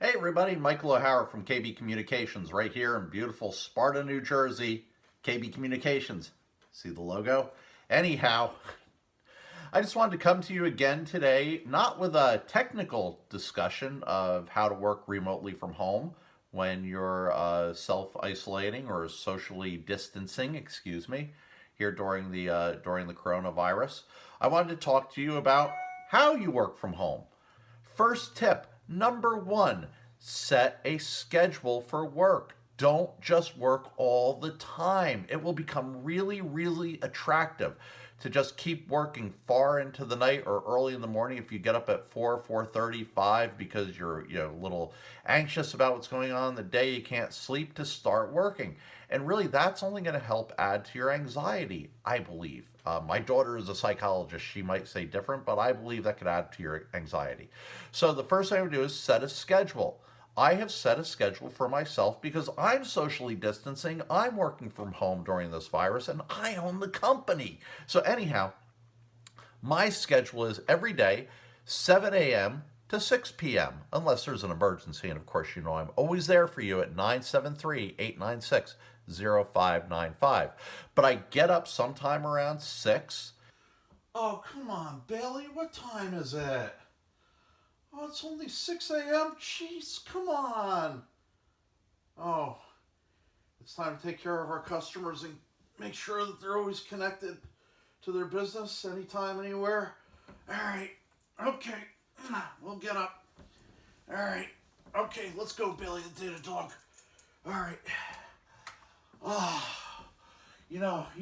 Hey everybody, Michael O'Hara from KB Communications right here in beautiful Sparta, New Jersey. KB Communications. See the logo? Anyhow, I just wanted to come to you again today, not with a technical discussion of how to work remotely from home when you're self-isolating or socially distancing, here during the coronavirus. I wanted to talk to you about how you work from home. First tip, number one, set a schedule for work. Don't just work all the time. It will become really, really attractive to just keep working far into the night or early in the morning if you get up at 4:35 because you're a little anxious about what's going on in the day, you can't sleep, to start working. And really that's only going to help add to your anxiety, I believe. My daughter is a psychologist. She might say different, but I believe that could add to your anxiety. So the first thing I would do is set a schedule. I have set a schedule for myself because I'm socially distancing. I'm working from home during this virus and I own the company. So anyhow, my schedule is every day, 7 a.m. to 6 p.m. unless there's an emergency. And of course, I'm always there for you at 973-896-0595. But I get up sometime around 6. Oh, come on, Bailey, what time is it? Oh, it's only 6 a.m.? Jeez, come on. Oh, it's time to take care of our customers and make sure that they're always connected to their business anytime, anywhere. All right, okay, we'll get up. All right, okay, let's go, Billy the Data Dog. All right. Oh, you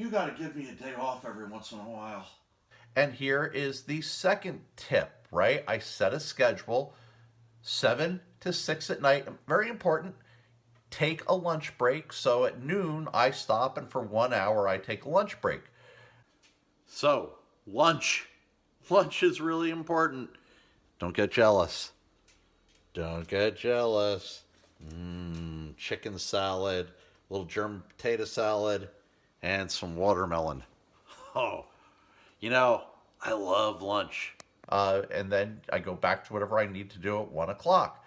got to give me a day off every once in a while. And here is the second tip, right? I set a schedule, 7 to 6 at night. Very important. Take a lunch break. So at noon, I stop, and for 1 hour, I take a lunch break. So, lunch. Lunch is really important. Don't get jealous. Don't get jealous. Chicken salad, a little German potato salad, and some watermelon. Oh, I love lunch. And then I go back to whatever I need to do at 1 o'clock.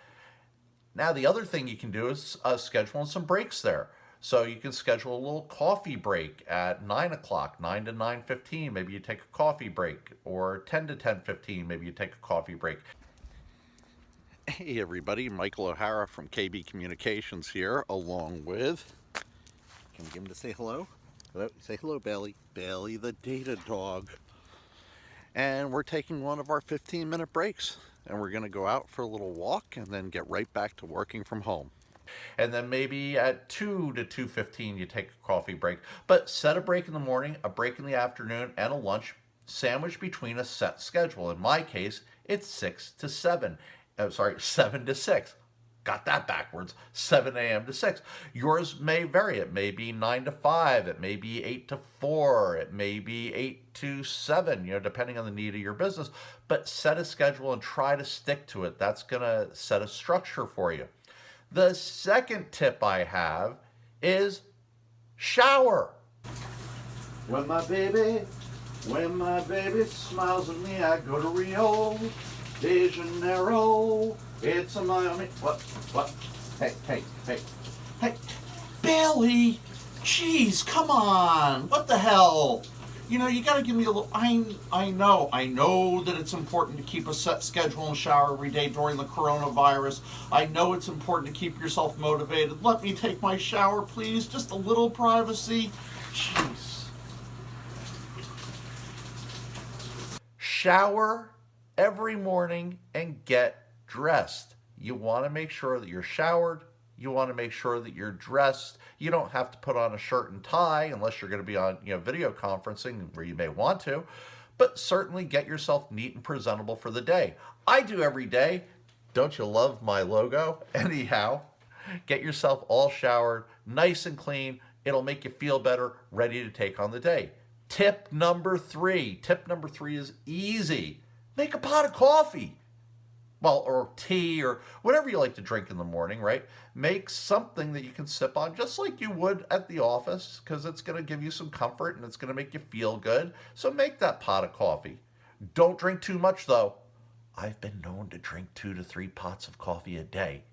Now, the other thing you can do is schedule some breaks there. So you can schedule a little coffee break at 9 o'clock, 9 to 9:15. Maybe you take a coffee break, or 10 to 10:15. Maybe you take a coffee break. Hey, everybody. Michael O'Hara from KB Communications here, along with... Can we get him to say hello? Hello? Say hello, Bailey. Bailey the Data Dog. And we're taking one of our 15-minute breaks, and we're going to go out for a little walk and then get right back to working from home. And then maybe at 2 to 2:15 you take a coffee break. But set a break in the morning, a break in the afternoon, and a lunch sandwiched between a set schedule. In my case, it's 6 to 7. 7 to 6. Got that backwards. 7 a.m. to 6. Yours may vary. It may be 9 to 5. It may be 8 to 4. It may be 8 to 7, depending on the need of your business. But set a schedule and try to stick to it. That's going to set a structure for you. The second tip I have is shower. When my baby smiles at me, I go to Rio de Janeiro. It's a Miami. What? Hey. Bailey! Jeez, come on! What the hell? You gotta give me a little... I know that it's important to keep a set schedule and shower every day during the coronavirus. I know it's important to keep yourself motivated. Let me take my shower, please. Just a little privacy. Jeez. Shower every morning and get dressed. You want to make sure that you're showered. You want to make sure that you're dressed. You don't have to put on a shirt and tie unless you're going to be on video conferencing, where you may want to, but certainly get yourself neat and presentable for the day. I do every day. Don't you love my logo? Anyhow, get yourself all showered, nice and clean. It'll make you feel better, ready to take on the day. Tip number 3. Tip number 3 is easy. Make a pot of coffee. Well, or tea, or whatever you like to drink in the morning, right? Make something that you can sip on just like you would at the office, because it's going to give you some comfort and it's going to make you feel good. So make that pot of coffee. Don't drink too much, though. I've been known to drink 2 to 3 pots of coffee a day.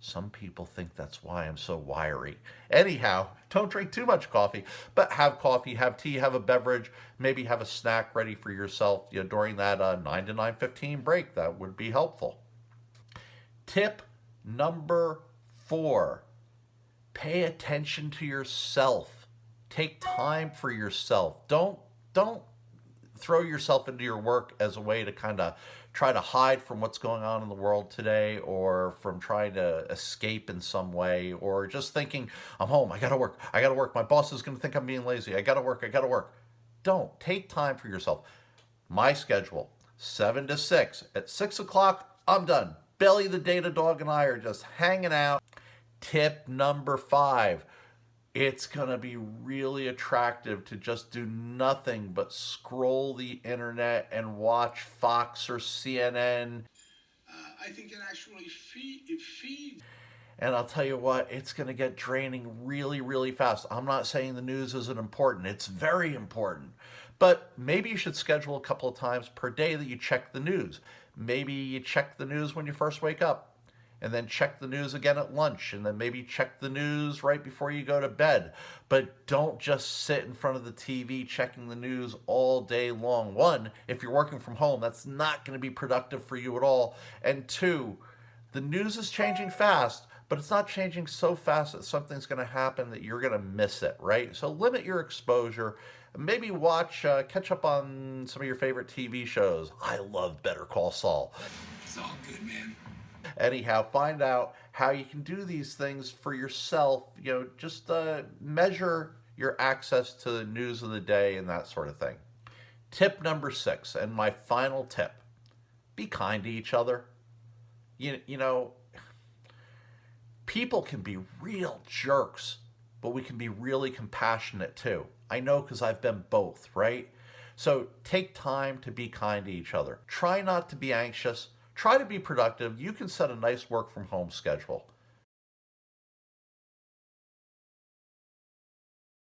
Some people think that's why I'm so wiry. Anyhow, don't drink too much coffee, but have coffee, have tea, have a beverage, maybe have a snack ready for yourself, during that 9 to 9:15 break. That would be helpful. Tip number 4, pay attention to yourself. Take time for yourself. Don't throw yourself into your work as a way to kind of try to hide from what's going on in the world today, or from trying to escape in some way, or just thinking, I'm home, I gotta work, my boss is gonna think I'm being lazy, I gotta work. Don't. Take time for yourself. My schedule, 7 to 6. At 6 o'clock, I'm done. Belly the Data Dog and I are just hanging out. Tip number 5, it's going to be really attractive to just do nothing but scroll the internet and watch Fox or CNN. I think it actually feeds. And I'll tell you what, it's going to get draining really, really fast. I'm not saying the news isn't important. It's very important. But maybe you should schedule a couple of times per day that you check the news. Maybe you check the news when you first wake up, and then check the news again at lunch, and then maybe check the news right before you go to bed. But don't just sit in front of the TV checking the news all day long. One, if you're working from home, that's not going to be productive for you at all. And two, the news is changing fast, but it's not changing so fast that something's going to happen that you're going to miss it, right? So limit your exposure. Maybe catch up on some of your favorite TV shows. I love Better Call Saul. It's all good, man. Anyhow, find out how you can do these things for yourself. Just measure your access to the news of the day and that sort of thing. Tip number 6, and my final tip: be kind to each other. You know, people can be real jerks, but we can be really compassionate too. I know, because I've been both, right? So take time to be kind to each other. Try not to be anxious. Try to be productive. You can set a nice work from home schedule.